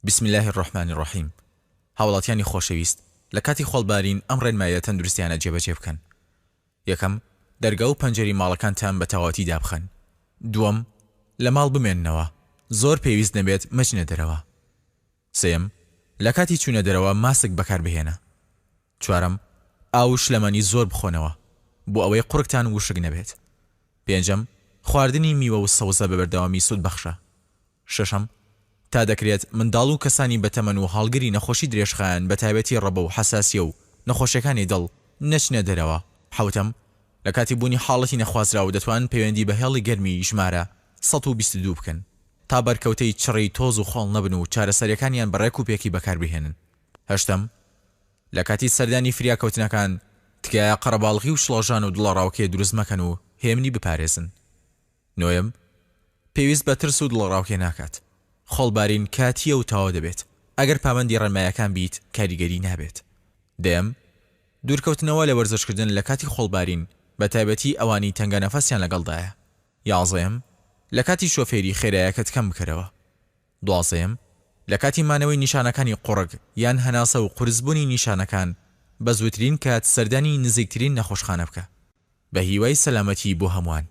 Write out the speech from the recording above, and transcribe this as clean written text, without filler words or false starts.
بسم الله الرحمن الرحیم. هاوڵاتیانی خۆشەویست، لە کاتی خۆڵبارین ئەم ڕێنمایە تەندروستیانە جێبەجێ بکەن. یەکەم، دەرگا و پەنجەری ماڵەکانتان بە تەواوەتی دابخەن. دووەم، لە ماڵ بمێننەوە، زۆر پێویست نەبێت مەچنە دەرەوە. سێم، لە کاتی چوونە دەرەوە ماسک بەکار بهێنە. چوارەم، ئاو و شلەمەنی زۆر بخۆنەوە بۆ ئەوەی قوڕکتان وشک نەبێت. پێنجەم، خواردنی میوە و سەوزە بەبەردەوامی سوود بەخشە. شەشەم، تا دەکرێت منداڵ و کەسانی بەتەمەن و هاڵگری نەخۆشی درێژخایەن بە تایبەتی ڕەبە و حەساسیە و نەخۆشیەکانی دڵ نەچنە دەرەوە. حەوتەم، لە کاتی بوونی حاڵەتی نەخوازراوە دەتوانن پەیوەندی بە هێڵی گەرمی ژمارە 122 بکەن تا بەرکەوتەی چڕی تۆز و خۆڵ نەبن و چارەسەریەکانیان بەڕێک و پێکی بەکار بهێنن. هەشتەم، لە کاتی سەردانی فریاکەوتنەکان تکایە قەرەباڵغی و شڵۆژان و دڵەڕاوکێ دروست مەکەن و هێمنی بپارێزن. نۆیەم، پێویست بە ترس و دڵەڕاوکێ ناکات. خۆڵبارین کاتیە و تاوا دەبێت. ئەگەر پابەندی ڕێنمایەکان بیت کاریگەری نابێت. دێم، دوورکەوتنەوە لە وەرزشکردن لە کاتی خۆڵبارین بە تایبەتی ئەوانی تەنگە نەفەسیان لەگەڵدایە. یازدەم، لە کاتی شۆفێری خێرایەکەت کەم بکەرەوە. دوازدەم، لە کاتی مانەوەی نیشانەکانی قوڕک یان هەناسە و قورسبوونی نیشانەکان بە زووترین کات سەردانی نزیکترین نەخۆشخانە بکە بە هیوای سەلامەتی بۆ هەمووان.